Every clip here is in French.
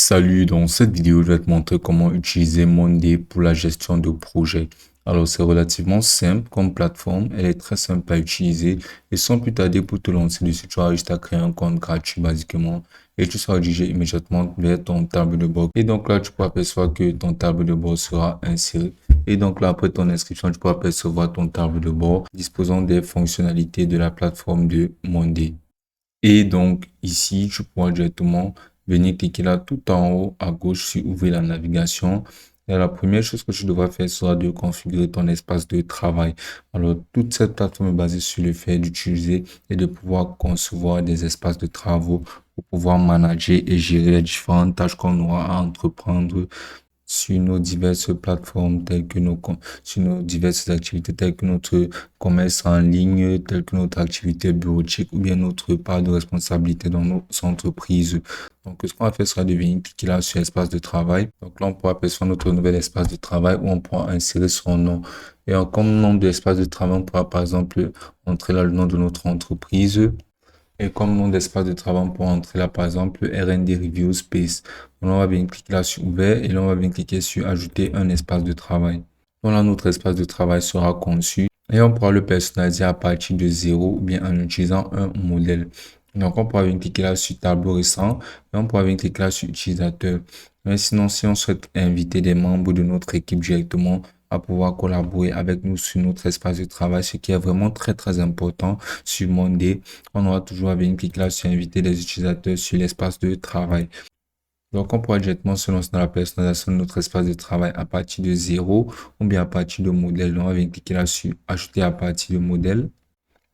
Salut, dans cette vidéo, je vais te montrer comment utiliser Monday pour la gestion de projet. Alors, c'est relativement simple comme plateforme, elle est très simple à utiliser et sans plus tarder pour te lancer dessus, tu as juste à créer un compte gratuit basiquement et tu seras dirigé immédiatement vers ton tableau de bord. Et donc là, tu pourras apercevoir que ton tableau de bord sera inséré. Et donc là, après ton inscription, tu pourras apercevoir ton tableau de bord disposant des fonctionnalités de la plateforme de Monday. Et donc ici, tu pourras directement venir cliquer là tout en haut à gauche sur ouvrir la navigation. Et la première chose que tu devras faire sera de configurer ton espace de travail. Alors, toute cette plateforme est basée sur le fait d'utiliser et de pouvoir concevoir des espaces de travaux pour pouvoir manager et gérer les différentes tâches qu'on aura à entreprendre sur nos diverses plateformes sur nos diverses activités telles que notre commerce en ligne, telles que notre activité bureautique ou bien notre part de responsabilité dans nos entreprises. Donc, ce qu'on va faire sera de venir cliquer là sur espace de travail. Donc là, on pourra apercevoir notre nouvel espace de travail où on pourra insérer son nom. Et comme nom de l'espace de travail, on pourra par exemple entrer là le nom de notre entreprise. Et comme nom d'espace de travail, on peut entrer là, par exemple, R&D Review Space. Donc, on va bien cliquer là sur ouvert et là, on va bien cliquer sur ajouter un espace de travail. Donc là, notre espace de travail sera conçu et on pourra le personnaliser à partir de zéro ou bien en utilisant un modèle. Donc, on pourra bien cliquer là sur tableau récent et on pourra bien cliquer là sur utilisateur. Mais sinon, si on souhaite inviter des membres de notre équipe directement à pouvoir collaborer avec nous sur notre espace de travail, ce qui est vraiment très, très important sur Monday, on aura toujours à venir cliquer là sur inviter des utilisateurs sur l'espace de travail. Donc, on pourra directement se lancer dans la personnalisation de notre espace de travail à partir de zéro ou bien à partir de modèle. Donc, on va venir cliquer là sur ajouter à partir de modèle.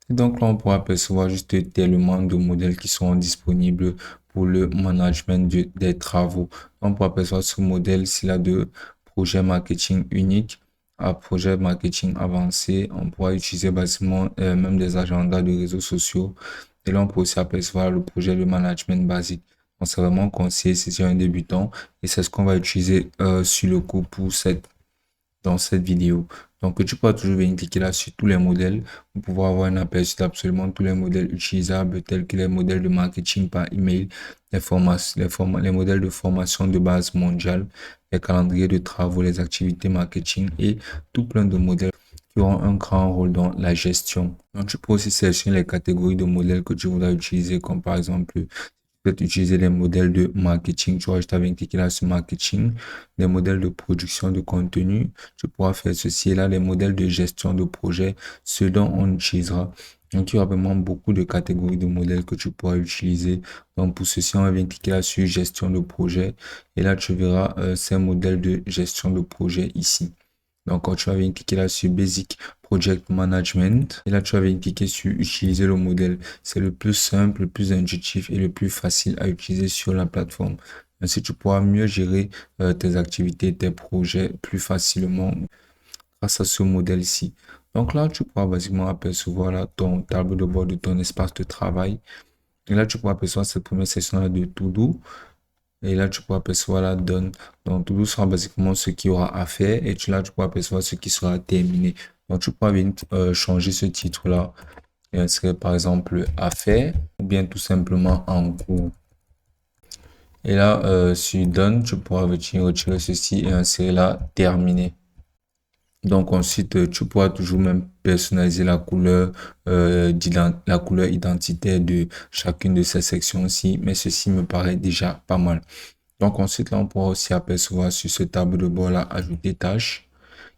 Et donc là, on pourra apercevoir juste tellement de modèles qui seront disponibles pour le management des travaux. On pourra apercevoir ce modèle-ci là de projet marketing unique à projet marketing avancé. On pourra utiliser basiquement même des agendas de réseaux sociaux. Et là, on peut aussi apercevoir le projet de management basique. Donc, c'est vraiment conseillé si c'est un débutant et c'est ce qu'on va utiliser sur le coup pour dans cette vidéo. Donc, tu pourras toujours venir cliquer là sur tous les modèles pour pouvoir avoir un aperçu d'absolument tous les modèles utilisables tels que les modèles de marketing par email, les modèles de formation de base mondiale, les calendriers de travaux, les activités marketing et tout plein de modèles qui auront un grand rôle dans la gestion. Donc, tu peux aussi sélectionner les catégories de modèles que tu voudras utiliser, comme par exemple peut utiliser les modèles de marketing. Tu vois, je t'avais cliqué là sur marketing, les modèles de production de contenu. Tu pourras faire ceci et là, les modèles de gestion de projet, ce dont on utilisera. Donc, il y aura vraiment beaucoup de catégories de modèles que tu pourras utiliser. Donc, pour ceci, on va bien cliquer là sur gestion de projet. Et là, tu verras ces modèles de gestion de projet ici. Donc, quand tu vas venir cliquer là sur Basic Project Management, et là, tu vas venir cliquer sur Utiliser le modèle. C'est le plus simple, le plus intuitif et le plus facile à utiliser sur la plateforme. Ainsi, tu pourras mieux gérer tes activités, tes projets plus facilement grâce à ce modèle-ci. Donc là, tu pourras basiquement apercevoir là, ton tableau de bord de ton espace de travail. Et là, tu pourras apercevoir cette première section-là de To-Do. Et là, tu pourras apercevoir la donne. Donc, tout sera basiquement ce qu'il y aura à faire. Et là, tu pourras apercevoir ce qui sera terminé. Donc, tu pourras venir changer ce titre-là. Et inscrire par exemple à faire ou bien tout simplement en cours. Et là, sur donne, tu pourras retirer ceci et insérer là terminé. Donc ensuite, tu pourras toujours même personnaliser la couleur, la couleur identitaire de chacune de ces sections-ci, mais ceci me paraît déjà pas mal. Donc ensuite, là, on pourra aussi apercevoir sur ce tableau de bord-là, ajouter tâches,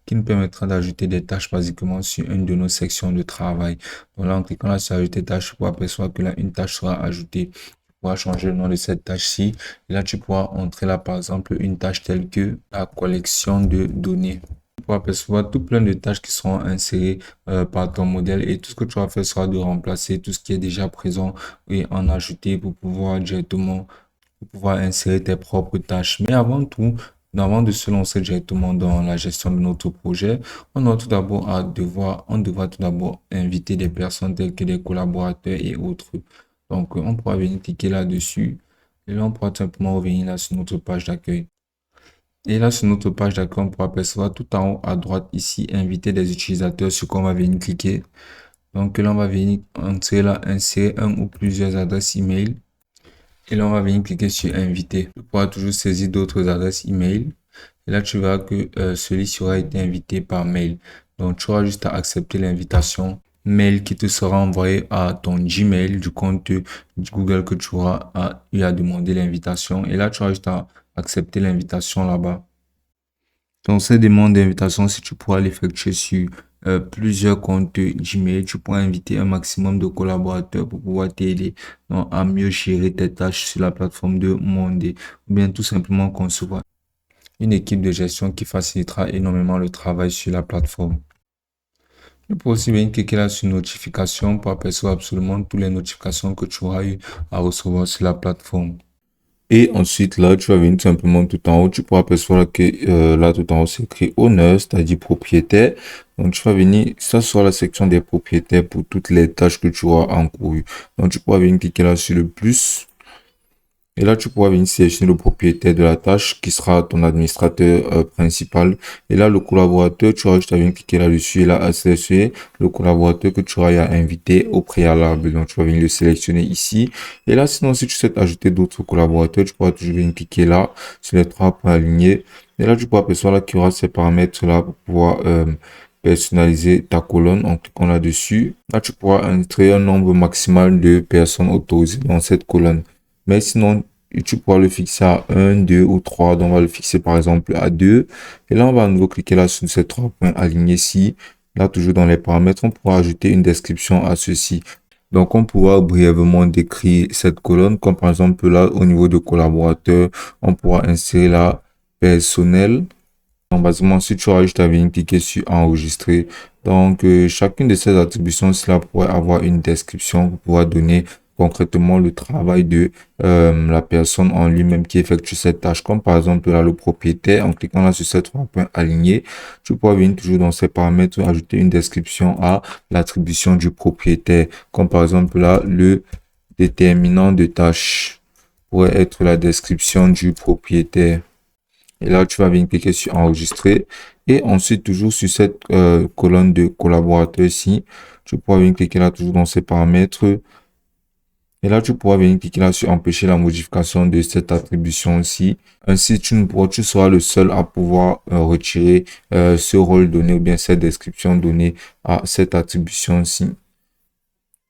qui nous permettra d'ajouter des tâches basiquement sur une de nos sections de travail. Donc là, en cliquant là sur ajouter tâches, tu pourras apercevoir que là, une tâche sera ajoutée. Tu pourras changer le nom de cette tâche-ci. Et là, tu pourras entrer là, par exemple, une tâche telle que la collection de données. Tu pourras apercevoir tout plein de tâches qui seront insérées par ton modèle et tout ce que tu vas faire sera de remplacer tout ce qui est déjà présent et en ajouter pour pouvoir directement insérer tes propres tâches. Mais avant de se lancer directement dans la gestion de notre projet, on devra tout d'abord inviter des personnes telles que des collaborateurs et autres. Donc, on pourra venir cliquer là-dessus et là, on pourra tout simplement revenir là sur notre page d'accueil. Et là, sur notre page d'accueil, on pourra apercevoir tout en haut à droite ici, inviter des utilisateurs sur quoi on va venir cliquer. Donc là, on va venir entrer là, insérer un ou plusieurs adresses email. Et là, on va venir cliquer sur inviter. Tu pourras toujours saisir d'autres adresses email. Et là, tu verras que celui-ci aura été invité par mail. Donc, tu auras juste à accepter l'invitation mail qui te sera envoyée à ton Gmail du compte Google que tu auras eu à demander l'invitation. Et là, tu auras juste à accepter l'invitation là-bas. Donc, cette demande d'invitation, si tu pourras l'effectuer sur plusieurs comptes Gmail, tu pourras inviter un maximum de collaborateurs pour pouvoir t'aider à mieux gérer tes tâches sur la plateforme de Monday ou bien tout simplement concevoir une équipe de gestion qui facilitera énormément le travail sur la plateforme. Tu peux aussi venir cliquer là sur notification pour apercevoir absolument toutes les notifications que tu auras eu à recevoir sur la plateforme. Et ensuite, là, tu vas venir tout simplement tout en haut. Tu pourras apercevoir que là, tout en haut, c'est écrit owner, c'est-à-dire propriétaire. Donc, tu vas venir, ça sera la section des propriétaires pour toutes les tâches que tu auras encourues. Donc, tu pourras venir cliquer là sur le plus. Et là, tu pourras venir sélectionner le propriétaire de la tâche qui sera ton administrateur principal. Et là, le collaborateur, tu auras juste à venir cliquer là-dessus et là, à sélectionner le collaborateur que tu auras à inviter au préalable. Donc, tu vas venir le sélectionner ici. Et là, sinon, si tu souhaites ajouter d'autres collaborateurs, tu pourras toujours venir cliquer là sur les trois points alignés. Et là, tu pourras apercevoir là qu'il y aura ces paramètres-là pour pouvoir personnaliser ta colonne en cliquant là-dessus. Là, tu pourras entrer un nombre maximal de personnes autorisées dans cette colonne. Mais sinon, tu pourras le fixer à 1, 2 ou 3. Donc, on va le fixer par exemple à 2. Et là, on va à nouveau cliquer là sur ces trois points alignés ici. Là, toujours dans les paramètres, on pourra ajouter une description à ceci. Donc, on pourra brièvement décrire cette colonne, comme par exemple là, au niveau de collaborateurs, on pourra insérer la personnel. Donc, basiquement, si tu auras juste à venir cliquer sur enregistrer. Donc, chacune de ces attributions, cela pourrait avoir une description pour pouvoir donner concrètement le travail de la personne en lui-même qui effectue cette tâche. Comme par exemple là, le propriétaire, en cliquant là sur ces trois points alignés, tu pourras venir toujours dans ces paramètres ajouter une description à l'attribution du propriétaire. Comme par exemple là, le déterminant de tâche pourrait être la description du propriétaire. Et là, tu vas venir cliquer sur enregistrer. Et ensuite, toujours sur cette colonne de collaborateurs ici, tu pourras venir cliquer là toujours dans ces paramètres. Et là, tu pourras venir cliquer là sur empêcher la modification de cette attribution-ci. Ainsi, tu seras le seul à pouvoir retirer ce rôle donné ou bien cette description donnée à cette attribution-ci,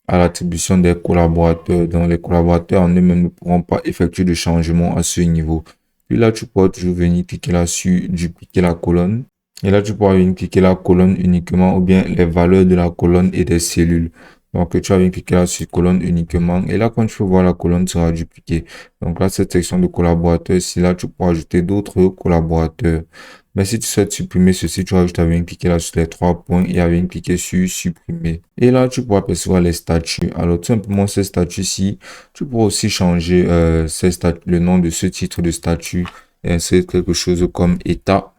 à l'attribution des collaborateurs. Donc, les collaborateurs en eux-mêmes ne pourront pas effectuer de changement à ce niveau. Puis là, tu pourras toujours venir cliquer là sur dupliquer la colonne. Et là, tu pourras venir cliquer la colonne uniquement ou bien les valeurs de la colonne et des cellules. Donc, tu vas venir cliquer là sur colonne uniquement. Et là, quand tu peux voir, la colonne sera dupliquée. Donc là, cette section de collaborateurs, ici, là, tu pourras ajouter d'autres collaborateurs. Mais si tu souhaites supprimer ceci, tu vas juste à venir cliquer là sur les trois points et à venir cliquer sur supprimer. Et là, tu pourras percevoir les statuts. Alors, tout simplement, ces statuts-ci, tu pourras aussi changer le nom de ce titre de statut et insérer quelque chose comme état.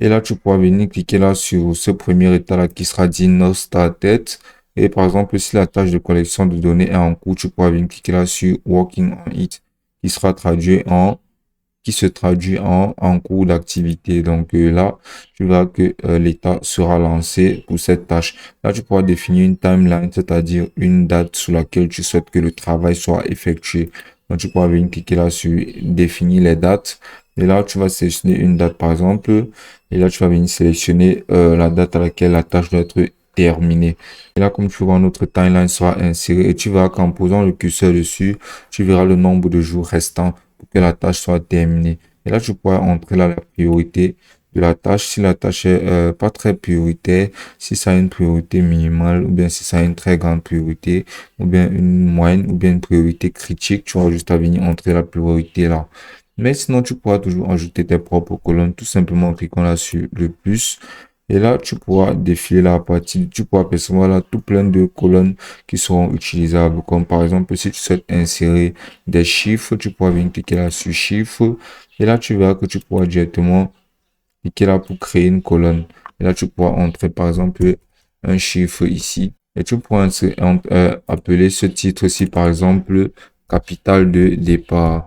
Et là, tu pourras venir cliquer là sur ce premier état-là qui sera dit no started. Et par exemple, si la tâche de collection de données est en cours, tu pourras venir cliquer là sur working on it qui se traduit en cours d'activité. Donc là, tu verras que l'état sera lancé pour cette tâche. Là, tu pourras définir une timeline, c'est-à-dire une date sur laquelle tu souhaites que le travail soit effectué. Donc, tu pourras venir cliquer là sur définir les dates. Et là, tu vas sélectionner une date, par exemple. Et là, tu vas venir sélectionner la date à laquelle la tâche doit être terminée. Et là, comme tu vois, notre timeline sera insérée. Et tu verras qu'en posant le curseur dessus, tu verras le nombre de jours restants pour que la tâche soit terminée. Et là, tu pourras entrer là la priorité de la tâche. Si la tâche est pas très prioritaire, si ça a une priorité minimale, ou bien si ça a une très grande priorité, ou bien une moyenne, ou bien une priorité critique, tu auras juste à venir entrer la priorité là. Mais sinon, tu pourras toujours ajouter tes propres colonnes, tout simplement en cliquant là sur le plus. Et là, tu pourras défiler la partie, tu pourras percevoir là tout plein de colonnes qui seront utilisables. Comme par exemple, si tu souhaites insérer des chiffres, tu pourras venir cliquer là sur chiffres. Et là, tu verras que tu pourras directement cliquer là pour créer une colonne. Et là, tu pourras entrer par exemple un chiffre ici. Et tu pourras appeler ce titre-ci par exemple capital de départ.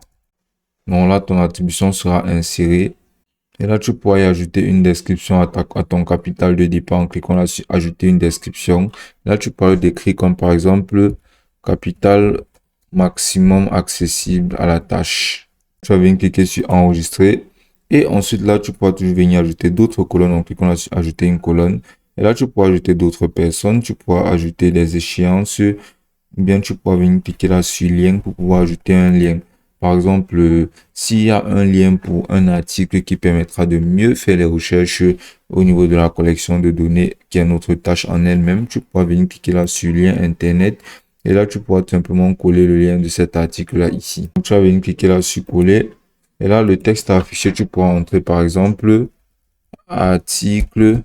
Donc là, ton attribution sera insérée. Et là, tu pourras y ajouter une description à ton capital de départ en cliquant là sur ajouter une description. Là, tu pourras le décrire comme par exemple capital maximum accessible à la tâche. Tu vas venir cliquer sur enregistrer. Et ensuite, là, tu pourras toujours venir ajouter d'autres colonnes. En cliquant là sur ajouter une colonne. Et là, tu pourras ajouter d'autres personnes. Tu pourras ajouter des échéances. Ou bien tu pourras venir cliquer là sur lien pour pouvoir ajouter un lien. Par exemple, s'il y a un lien pour un article qui permettra de mieux faire les recherches au niveau de la collection de données, qui est notre tâche en elle-même, tu pourras venir cliquer là sur lien internet. Et là, tu pourras tout simplement coller le lien de cet article-là ici. Donc, tu vas venir cliquer là sur coller. Et là, le texte à afficher, tu pourras entrer par exemple article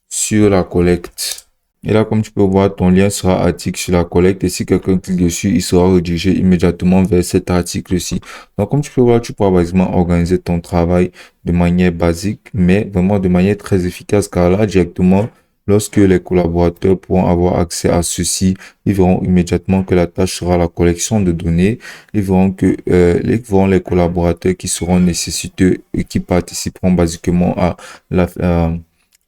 sur la collecte. Et là, comme tu peux voir, ton lien sera article sur la collecte. Et si quelqu'un clique dessus, il sera redirigé immédiatement vers cet article-ci. Donc, comme tu peux voir, tu pourras basiquement organiser ton travail de manière basique, mais vraiment de manière très efficace, car là, directement, lorsque les collaborateurs pourront avoir accès à ceci, ils verront immédiatement que la tâche sera la collection de données. Ils verront que les collaborateurs qui seront nécessiteux et qui participeront basiquement à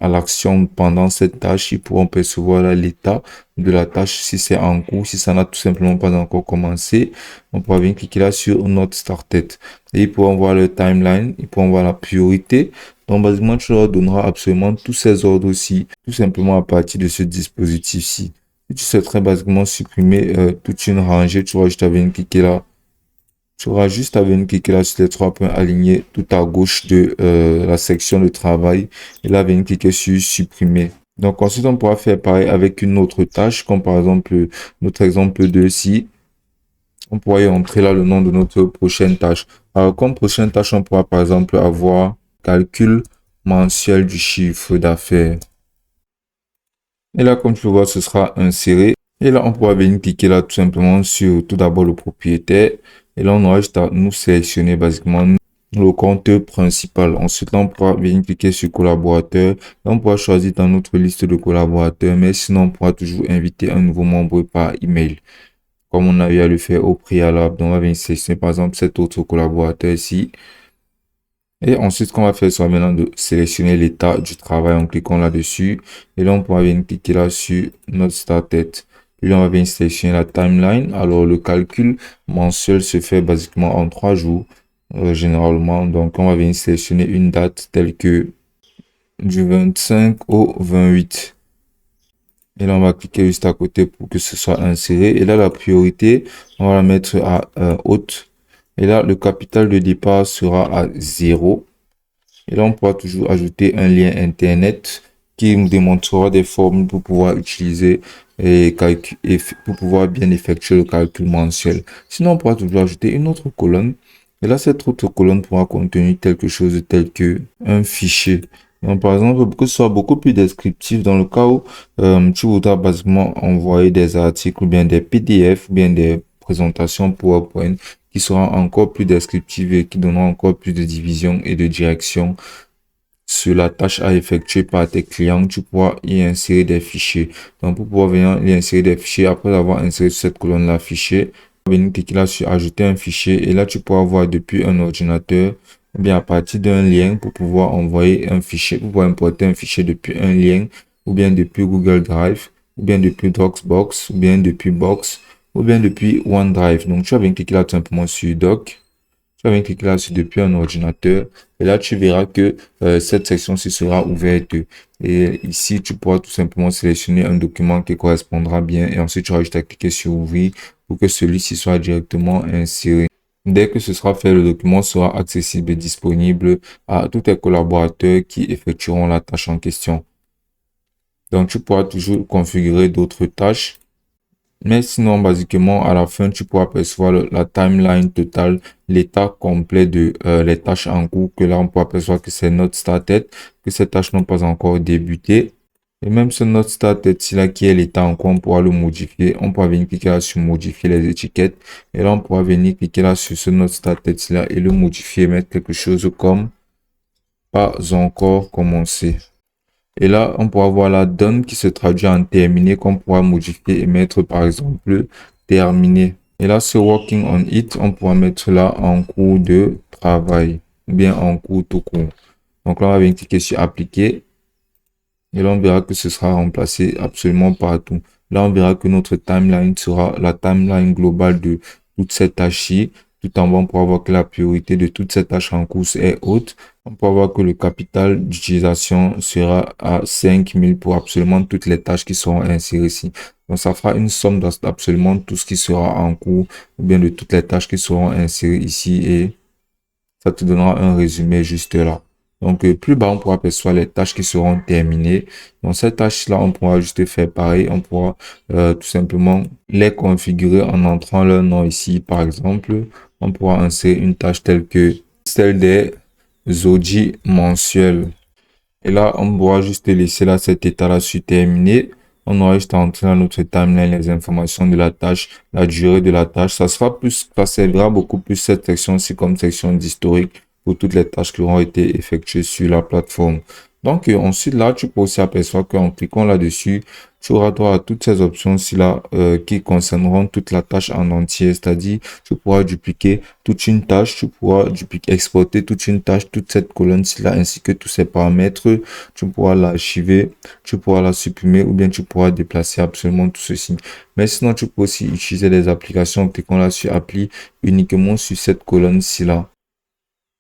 l'action pendant cette tâche, ils pourront percevoir l'état de la tâche, si c'est en cours, si ça n'a tout simplement pas encore commencé. On pourra bien cliquer là sur Not Started. Et ils pourront voir le timeline, ils pourront voir la priorité. Donc, basiquement, tu leur donneras absolument tous ces ordres-ci, tout simplement à partir de ce dispositif-ci. Si tu souhaiterais basiquement supprimer toute une rangée, tu vas juste venir cliquer là. Tu auras juste à venir cliquer là sur les trois points alignés tout à gauche de la section de travail. Et là, venir cliquer sur supprimer. Donc ensuite, on pourra faire pareil avec une autre tâche, comme par exemple notre exemple de ici. On pourra y entrer là le nom de notre prochaine tâche. Alors comme prochaine tâche, on pourra par exemple avoir calcul mensuel du chiffre d'affaires. Et là, comme tu peux voir, ce sera inséré. Et là, on pourra venir cliquer là tout simplement sur tout d'abord le propriétaire. Et là, on aura juste à nous sélectionner basiquement le compte principal. Ensuite, là, on pourra venir cliquer sur collaborateur. Là, on pourra choisir dans notre liste de collaborateurs. Mais sinon, on pourra toujours inviter un nouveau membre par email, comme on a eu à le faire au préalable. Donc, on va venir sélectionner par exemple cet autre collaborateur ici. Et ensuite, ce qu'on va faire sera maintenant de sélectionner l'état du travail en cliquant là-dessus. Et là, on pourra venir cliquer là sur notre started. Puis là, on va venir sélectionner la timeline. Alors, le calcul mensuel se fait basiquement en 3 jours, généralement. Donc, on va venir sélectionner une date telle que du 25 au 28. Et là, on va cliquer juste à côté pour que ce soit inséré. Et là, la priorité, on va la mettre à haute. Et là, le capital de départ sera à 0. Et là, on pourra toujours ajouter un lien internet qui nous démontrera des formules pour pouvoir utiliser et pour pouvoir bien effectuer le calcul mensuel. Sinon, on pourra toujours ajouter une autre colonne. Et là, cette autre colonne pourra contenir quelque chose tel que un fichier. Donc, par exemple, pour que ce soit beaucoup plus descriptif dans le cas où tu voudras basiquement envoyer des articles ou bien des PDF ou bien des présentations PowerPoint qui seront encore plus descriptives et qui donneront encore plus de division et de direction sur la tâche à effectuer par tes clients. Tu pourras y insérer des fichiers. Donc, pour pouvoir venir y insérer des fichiers, après avoir inséré sur cette colonne-là fichier, venir cliquer là sur ajouter un fichier et là, tu pourras voir depuis un ordinateur ou bien à partir d'un lien pour pouvoir envoyer un fichier, pour pouvoir importer un fichier depuis un lien ou bien depuis Google Drive ou bien depuis Dropbox ou bien depuis Box ou bien depuis OneDrive. Donc, tu vas venir cliquer là tout simplement sur Doc. Tu vas venir cliquer là sur depuis un ordinateur. Et là, tu verras que cette section-ci sera ouverte. Et ici, tu pourras tout simplement sélectionner un document qui correspondra bien. Et ensuite, tu auras juste à cliquer sur ouvrir pour que celui-ci soit directement inséré. Dès que ce sera fait, le document sera accessible et disponible à tous tes collaborateurs qui effectueront la tâche en question. Donc, tu pourras toujours configurer d'autres tâches. Mais sinon, basiquement, à la fin, tu pourras percevoir la timeline totale, l'état complet de les tâches en cours, que là, on pourra percevoir que c'est not started, que ces tâches n'ont pas encore débuté. Et même ce not started, si là, qui est l'état en cours, on pourra le modifier. On pourra venir cliquer là sur modifier les étiquettes. Et là, on pourra venir cliquer là sur ce not started là et le modifier, mettre quelque chose comme pas encore commencé. Et là, on pourra voir la donne qui se traduit en terminé, qu'on pourra modifier et mettre par exemple terminé. Et là, ce working on it, on pourra mettre là en cours de travail ou bien en cours tout court. Donc là, on va venir cliquer sur appliquer. Et là, on verra que ce sera remplacé absolument partout. Là, on verra que notre timeline sera la timeline globale de toutes ces tâches-ci. Tout en bas, on pourra voir que la priorité de toutes ces tâches en cours est haute. On pourra voir que le capital d'utilisation sera à 5000 pour absolument toutes les tâches qui seront insérées ici. Donc, ça fera une somme d'absolument tout ce qui sera en cours ou bien de toutes les tâches qui seront insérées ici et ça te donnera un résumé juste là. Donc, plus bas, on pourra percevoir les tâches qui seront terminées. Donc, ces tâches-là, on pourra juste faire pareil. On pourra tout simplement les configurer en entrant leur nom ici. Par exemple, on pourra insérer une tâche telle que celle des audits mensuels. Et là, on pourra juste laisser là cet état-là sur terminé. On aura juste à entrer dans notre timeline les informations de la tâche, la durée de la tâche. Ça servira beaucoup plus cette section-ci comme section d'historique pour toutes les tâches qui auront été effectuées sur la plateforme. Donc, ensuite, là, tu peux aussi apercevoir qu'en cliquant là-dessus, tu auras droit à toutes ces options-ci là qui concerneront toute la tâche en entier. C'est-à-dire, tu pourras dupliquer toute une tâche, tu pourras exporter toute une tâche, toute cette colonne-ci là, ainsi que tous ces paramètres. Tu pourras l'archiver, tu pourras la supprimer ou bien tu pourras déplacer absolument tout ceci. Mais sinon, tu peux aussi utiliser des applications en cliquant là sur appli uniquement sur cette colonne-ci là.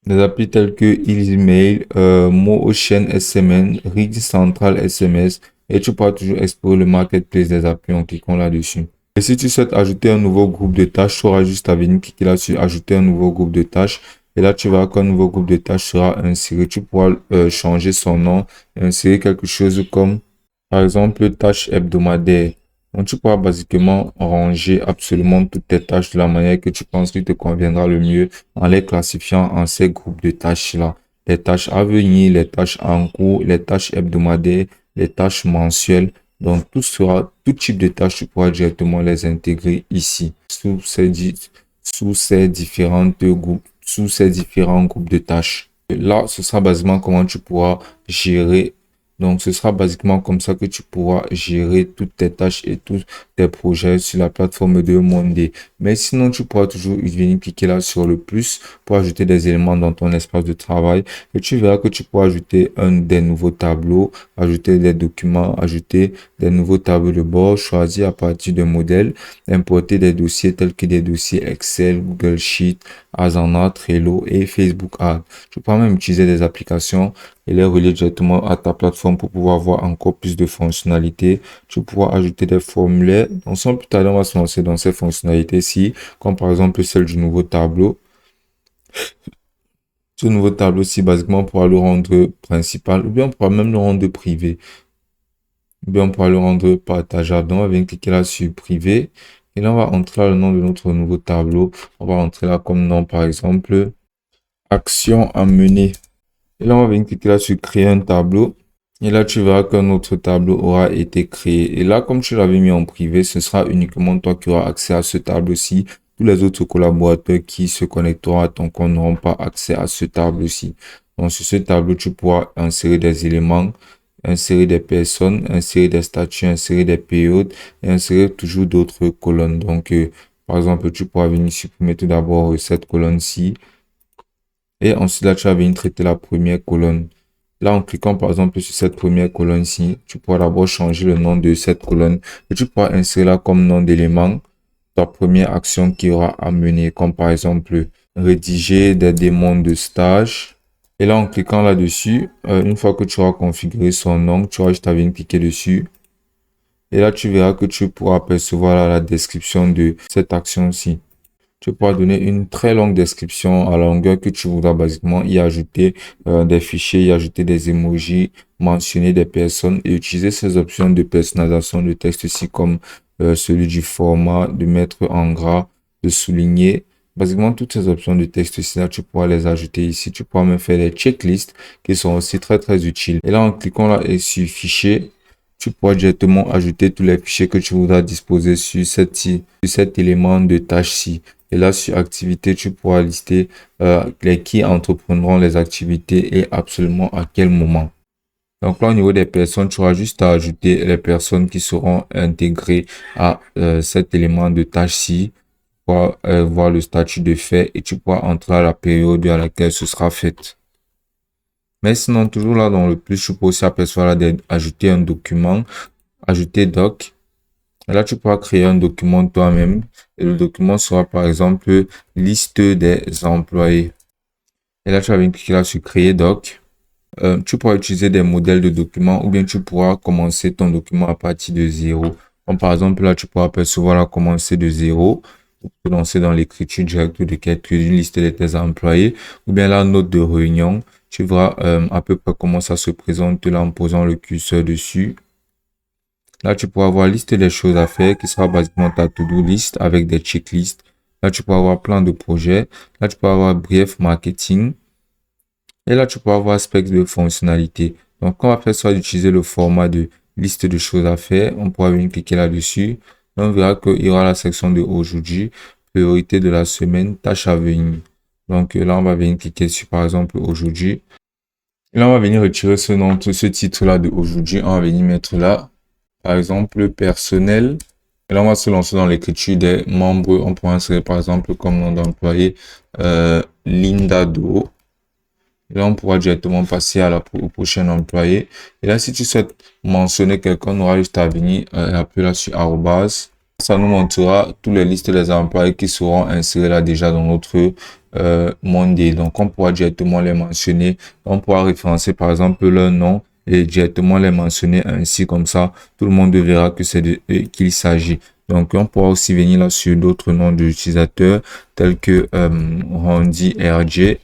Des applis tels que EasyMail, MoOcean SMN, Rig Central SMS et tu pourras toujours explorer le marketplace des applis en cliquant là-dessus. Et si tu souhaites ajouter un nouveau groupe de tâches, tu auras juste à venir cliquer là sur ajouter un nouveau groupe de tâches. Et là, tu verras qu'un nouveau groupe de tâches sera inséré. Tu pourras changer son nom et insérer quelque chose comme, par exemple, tâche hebdomadaire. Donc, tu pourras basiquement ranger absolument toutes tes tâches de la manière que tu penses qu'il te conviendra le mieux en les classifiant en ces groupes de tâches-là. Les tâches à venir, les tâches en cours, les tâches hebdomadaires, les tâches mensuelles. Donc, tout type de tâches, tu pourras directement les intégrer ici, sous ces différents groupes de tâches. Et là, ce sera basiquement comment tu pourras gérer. Donc, ce sera basiquement comme ça que tu pourras gérer toutes tes tâches et tous tes projets sur la plateforme de Monday. Mais sinon, tu pourras toujours venir cliquer là sur le plus pour ajouter des éléments dans ton espace de travail. Et tu verras que tu pourras ajouter des nouveaux tableaux, ajouter des documents, ajouter des nouveaux tableaux de bord, choisir à partir de modèles, importer des dossiers tels que des dossiers Excel, Google Sheet, Asana, Trello et Facebook Ads. Tu pourras même utiliser des applications et les relier directement à ta plateforme pour pouvoir avoir encore plus de fonctionnalités. Tu pourras ajouter des formulaires. Donc, sans plus tarder, on va se lancer dans ces fonctionnalités-ci, comme par exemple celle du nouveau tableau. Ce nouveau tableau-ci, basiquement, on pourra le rendre principal ou bien on pourra même le rendre privé. Ou bien on pourra le rendre partageable. Donc, on va venir cliquer là sur privé. Et là, on va entrer là le nom de notre nouveau tableau. On va entrer là comme nom, par exemple, action à mener. Et là, on va venir cliquer là sur créer un tableau. Et là, tu verras qu'un autre tableau aura été créé. Et là, comme tu l'avais mis en privé, ce sera uniquement toi qui auras accès à ce tableau-ci. Tous les autres collaborateurs qui se connecteront à ton compte n'auront pas accès à ce tableau-ci. Donc, sur ce tableau, tu pourras insérer des éléments, insérer des personnes, insérer des statuts, insérer des périodes et insérer toujours d'autres colonnes. Donc, par exemple, tu pourras venir supprimer tout d'abord cette colonne-ci. Et ensuite, là, tu vas venir traiter la première colonne. Là, en cliquant par exemple sur cette première colonne-ci, tu pourras d'abord changer le nom de cette colonne et tu pourras insérer là comme nom d'élément ta première action qui aura à mener, comme par exemple rédiger des demandes de stage. Et là, en cliquant là-dessus, une fois que tu auras configuré son nom, tu auras juste à venir cliquer dessus. Et là, tu verras que tu pourras apercevoir là, la description de cette action-ci. Tu pourras donner une très longue description à la longueur que tu voudras basiquement y ajouter des fichiers, y ajouter des emojis, mentionner des personnes et utiliser ces options de personnalisation de texte ici comme celui du format, de mettre en gras, de souligner. Basiquement, toutes ces options de texte ici, là, tu pourras les ajouter ici. Tu pourras même faire des checklists qui sont aussi très, très utiles. Et là, en cliquant là et sur fichier, tu pourras directement ajouter tous les fichiers que tu voudras disposer sur cet élément de tâche-ci. Et là, sur activité, tu pourras lister qui entreprendront les activités et absolument à quel moment. Donc là, au niveau des personnes, tu auras juste à ajouter les personnes qui seront intégrées à cet élément de tâche-ci. Tu pourras voir le statut de fait et tu pourras entrer à la période à laquelle ce sera fait. Mais sinon, toujours là dans le plus, tu peux aussi apercevoir là ajouter un document, ajouter doc. Et là, tu pourras créer un document toi-même et le document sera par exemple liste des employés. Et là, tu vas venir cliquer là sur créer doc. Tu pourras utiliser des modèles de documents ou bien tu pourras commencer ton document à partir de zéro. Donc, par exemple, là, tu pourras apercevoir là commencer de zéro pour te lancer dans l'écriture directe de quelques-unes liste de tes employés ou bien la note de réunion. Tu verras à peu près comment ça se présente là en posant le curseur dessus. Là, tu pourras avoir liste des choses à faire qui sera basiquement ta to-do list avec des checklists. Là, tu pourras avoir plan de projet. Là, tu pourras avoir brief marketing. Et là, tu pourras avoir specs de fonctionnalité. Donc, on va faire soit d'utiliser le format de liste de choses à faire. On pourra venir cliquer là-dessus. On verra qu'il y aura la section de aujourd'hui, priorité de la semaine, tâche à venir. Donc, là, on va venir cliquer sur, par exemple, aujourd'hui. Et là, on va venir retirer ce nom, ce titre-là de aujourd'hui. On va venir mettre là, par exemple, personnel. Et là, on va se lancer dans l'écriture des membres. On pourra insérer, par exemple, comme nom d'employé, Linda Do. Et là, on pourra directement passer au prochain employé. Et là, si tu souhaites mentionner quelqu'un, on aura juste à venir appeler là sur arrobas. Ça nous montrera toutes les listes des employés qui seront insérés là déjà dans notre Monday. Donc, on pourra directement les mentionner. On pourra référencer par exemple leur nom et directement les mentionner ainsi comme ça. Tout le monde verra que c'est de eux qu'il s'agit. Donc, on pourra aussi venir là sur d'autres noms d'utilisateurs tels que Randy RJ.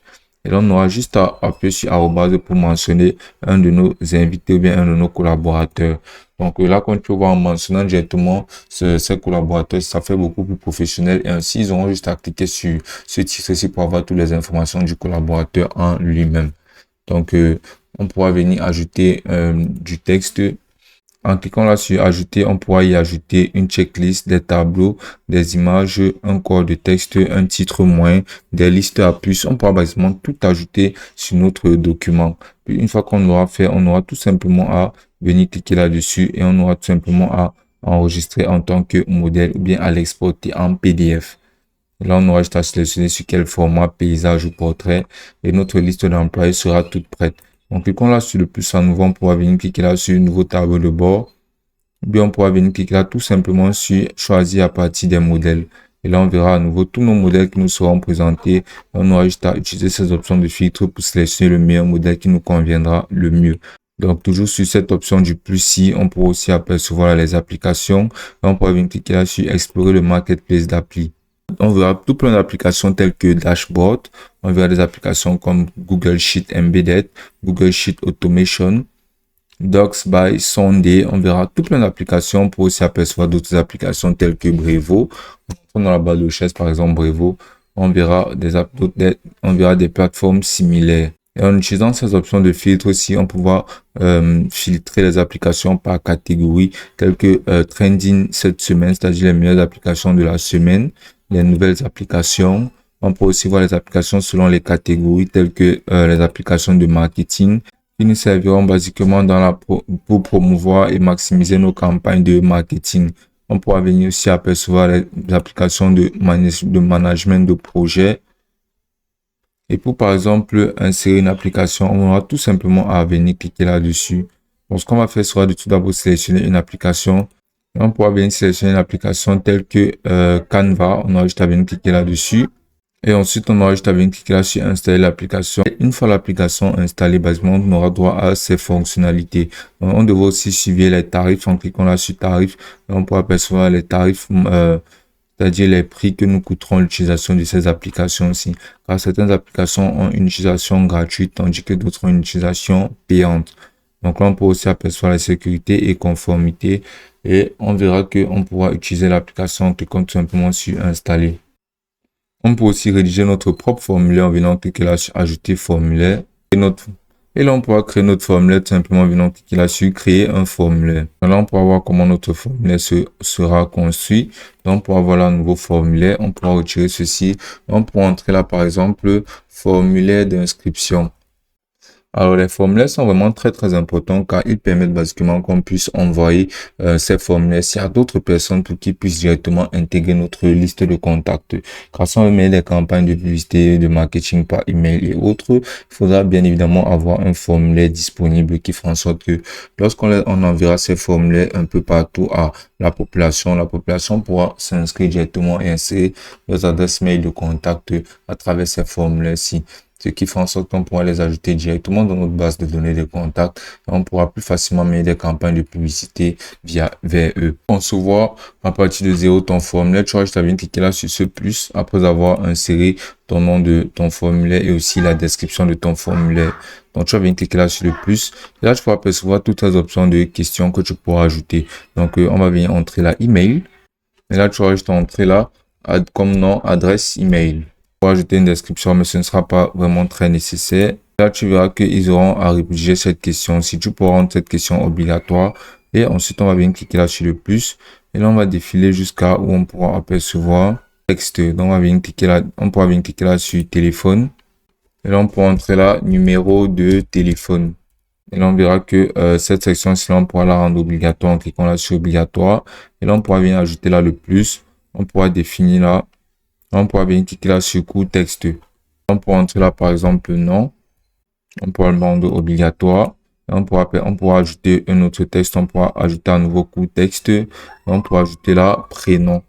Et là, on aura juste à appuyer sur arrobase pour mentionner un de nos invités ou bien un de nos collaborateurs. Donc là, quand tu vois en mentionnant directement ces collaborateurs, ça fait beaucoup plus professionnel. Et ainsi, ils auront juste à cliquer sur ce titre-ci pour avoir toutes les informations du collaborateur en lui-même. Donc, on pourra venir ajouter du texte. En cliquant là sur ajouter, on pourra y ajouter une checklist, des tableaux, des images, un corps de texte, un titre moins, des listes à puces. On pourra basiquement tout ajouter sur notre document. Puis une fois qu'on l'aura fait, on aura tout simplement à venir cliquer là-dessus et on aura tout simplement à enregistrer en tant que modèle ou bien à l'exporter en PDF. Là, on aura juste à sélectionner sur quel format, paysage ou portrait et notre liste d'employés sera toute prête. Donc, cliquons là sur le plus en nouveau, on pourra venir cliquer là sur nouveau tableau de bord. Ou bien on pourra venir cliquer là tout simplement sur choisir à partir des modèles. Et là, on verra à nouveau tous nos modèles qui nous seront présentés. On aura juste à utiliser ces options de filtre pour sélectionner le meilleur modèle qui nous conviendra le mieux. Donc, toujours sur cette option du plus si, on pourra aussi apercevoir les applications. On pourra venir cliquer là sur explorer le marketplace d'appli. On verra tout plein d'applications telles que Dashboard. On verra des applications comme Google Sheet Embedded, Google Sheet Automation, Docs by Sunday. On verra tout plein d'applications pour aussi apercevoir d'autres applications telles que Brevo. Dans la barre de recherche, par exemple, Brevo, on verra on verra des plateformes similaires. Et en utilisant ces options de filtre aussi, on pourra filtrer les applications par catégorie, telles que Trending cette semaine, c'est-à-dire les meilleures applications de la semaine, les nouvelles applications. On peut aussi voir les applications selon les catégories, telles que les applications de marketing, qui nous serviront basiquement pour promouvoir et maximiser nos campagnes de marketing. On pourra venir aussi apercevoir les applications de management de projet. Et pour, par exemple, insérer une application, on aura tout simplement à venir cliquer là-dessus. Donc, ce qu'on va faire sera de tout d'abord sélectionner une application. Et on pourra venir sélectionner une application telle que Canva. On aura juste à venir cliquer là-dessus. Et ensuite, on aura juste à venir cliquer là sur installer l'application. Une fois l'application installée, basiquement, on aura droit à ses fonctionnalités. Donc, on devra aussi suivre les tarifs en cliquant là sur tarifs. Et on pourra apercevoir les tarifs, c'est-à-dire les prix que nous coûteront l'utilisation de ces applications aussi. Car certaines applications ont une utilisation gratuite, tandis que d'autres ont une utilisation payante. Donc là, on peut aussi apercevoir la sécurité et conformité. Et on verra qu'on pourra utiliser l'application en cliquant tout simplement sur installer. On peut aussi rédiger notre propre formulaire en venant cliquer là sur ajouter formulaire. Et là, on pourra créer notre formulaire tout simplement en venant cliquer là sur créer un formulaire. Là, on pourra voir comment notre formulaire sera construit. Donc, on pourra voir là un nouveau formulaire. On pourra retirer ceci. On pourra entrer là, par exemple, formulaire d'inscription. Alors, les formulaires sont vraiment très importants car ils permettent basiquement qu'on puisse envoyer ces formulaires à d'autres personnes pour qu'ils puissent directement intégrer notre liste de contacts. Car si on veut mener des campagnes de publicité, de marketing par email et autres, il faudra bien évidemment avoir un formulaire disponible qui fera en sorte que on enverra ces formulaires un peu partout à la population pourra s'inscrire directement et insérer leurs adresses mail de contact à travers ces formulaires-ci, ce qui fait en sorte qu'on pourra les ajouter directement dans notre base de données de contacts et on pourra plus facilement mener des campagnes de publicité vers eux. On se voit à partir de zéro ton formulaire, tu vas juste cliquer là sur ce plus après avoir inséré ton nom de ton formulaire et aussi la description de ton formulaire. Donc, tu vas venir cliquer là sur le plus. Et là, tu pourras apercevoir toutes les options de questions que tu pourras ajouter. Donc, on va venir entrer là email. Et là, tu vas juste entrer là comme nom, adresse email. Pour ajouter une description, mais ce ne sera pas vraiment très nécessaire. Là, tu verras qu'ils auront à rédiger cette question. Si tu pourras rendre cette question obligatoire. Et ensuite, on va venir cliquer là sur le plus. Et là, on va défiler jusqu'à où on pourra apercevoir texte. Donc, on pourra venir cliquer là sur téléphone. Et là, on pourra entrer là numéro de téléphone. Et là, on verra que cette section-ci, on pourra la rendre obligatoire en cliquant là sur obligatoire. Et là, on pourra venir ajouter là le plus. On pourra définir là. On pourra venir cliquer là sur court texte. On pourra entrer là, par exemple, non. On pourra le rendre obligatoire. Et on pourra ajouter un autre texte. On pourra ajouter un nouveau court texte. Et on pourra ajouter là prénom.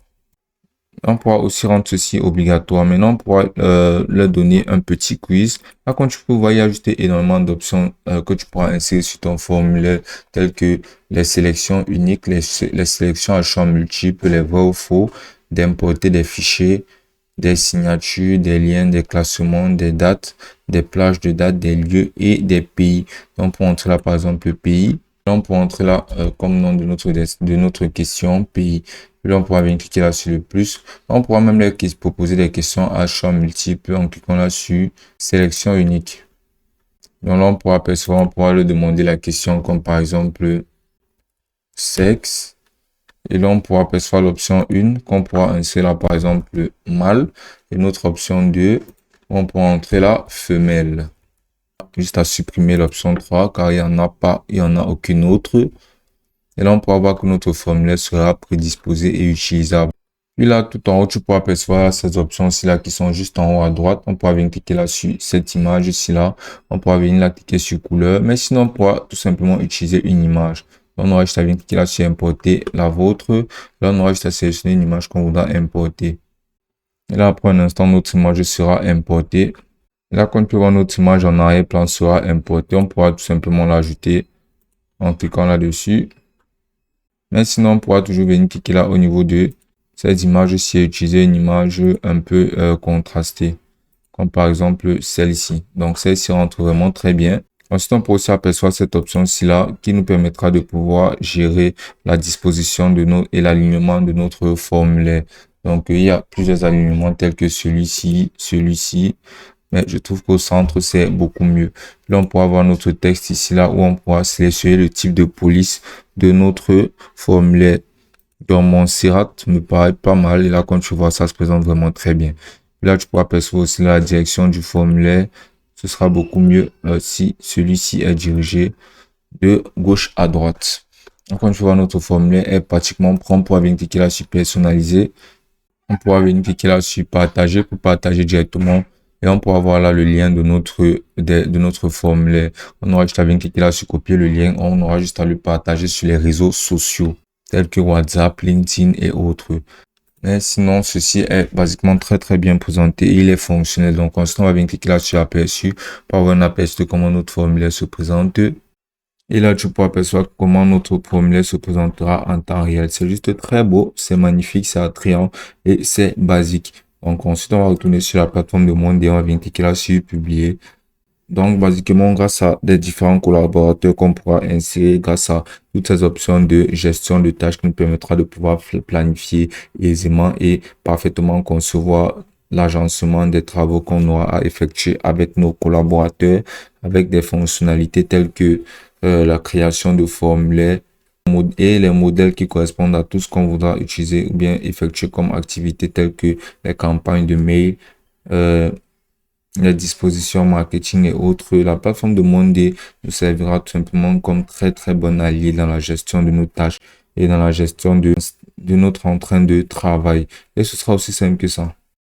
On pourra aussi rendre ceci obligatoire. Maintenant, on pourra leur donner un petit quiz. Là, quand tu peux voir, il y a juste énormément d'options que tu pourras insérer sur ton formulaire, telles que les sélections uniques, les sélections à champs multiples, les vrais ou faux, d'importer des fichiers, des signatures, des liens, des classements, des dates, des plages de dates, des lieux et des pays. Donc, pour entrer là, par exemple, le pays. Là, on pourra entrer là comme nom de notre question, pays. Là, on pourra venir cliquer là sur le plus. On pourra même leur proposer des questions à champs multiples en cliquant là sur sélection unique. Donc là, on pourra leur demander la question comme par exemple sexe. Et là, on pourra apercevoir l'option 1 qu'on pourra insérer là par exemple mâle. Et notre option 2, on pourra entrer là femelle. Juste à supprimer l'option 3 car il n'y en a aucune autre. Et là, on pourra voir que notre formulaire sera prédisposé et utilisable. Puis là, tout en haut, tu pourras apercevoir ces options-ci là qui sont juste en haut à droite. On pourra venir cliquer là sur cette image ici là. On pourra venir là cliquer sur couleur. Mais sinon, on pourra tout simplement utiliser une image. On aura juste à venir cliquer là sur importer la vôtre. Là, on aura juste à sélectionner une image qu'on voudra importer. Et là, après un instant, notre image sera importée. Et là, quand tu vois notre image en arrière-plan sera importée, on pourra tout simplement l'ajouter en cliquant là-dessus. Mais sinon, on pourra toujours venir cliquer là au niveau de cette image-ci et utiliser une image un peu contrastée, comme par exemple celle-ci. Donc, celle-ci rentre vraiment très bien. Ensuite, on peut aussi apercevoir cette option-ci là qui nous permettra de pouvoir gérer la disposition de et l'alignement de notre formulaire. Donc, il y a plusieurs alignements tels que celui-ci, celui-ci. Mais je trouve qu'au centre, c'est beaucoup mieux. Là, on pourra voir notre texte ici, là, où on pourra sélectionner le type de police de notre formulaire. Donc, mon CIRAT me paraît pas mal. Et là, quand tu vois, ça se présente vraiment très bien. Là, tu pourras apercevoir aussi la direction du formulaire. Ce sera beaucoup mieux si celui-ci est dirigé de gauche à droite. Donc, quand tu vois, notre formulaire est pratiquement prêt. On pourra venir cliquer là sur personnaliser. On pourra venir cliquer là sur partager pour partager directement. Et on pourra voir là le lien de notre formulaire. On aura juste à venir cliquer là sur copier le lien. On aura juste à le partager sur les réseaux sociaux tels que WhatsApp, LinkedIn et autres. Mais sinon, ceci est basiquement très bien présenté et il est fonctionnel. Donc, ensuite, on va venir cliquer là sur aperçu pour avoir un aperçu de comment notre formulaire se présente. Et là, tu pourras apercevoir comment notre formulaire se présentera en temps réel. C'est juste très beau, c'est magnifique, c'est attrayant et c'est basique. Donc, ensuite, on va retourner sur la plateforme de Monday et on va venir cliquer là sur publier. Donc, basiquement, grâce à des différents collaborateurs qu'on pourra insérer, grâce à toutes ces options de gestion de tâches qui nous permettra de pouvoir planifier aisément et parfaitement concevoir l'agencement des travaux qu'on aura à effectuer avec nos collaborateurs, avec des fonctionnalités telles que la création de formulaires et les modèles qui correspondent à tout ce qu'on voudra utiliser ou bien effectuer comme activité telles que les campagnes de mail, la disposition marketing et autres, la plateforme de Monday nous servira tout simplement comme très très bon allié dans la gestion de nos tâches et dans la gestion de notre entrain de travail. Et ce sera aussi simple que ça.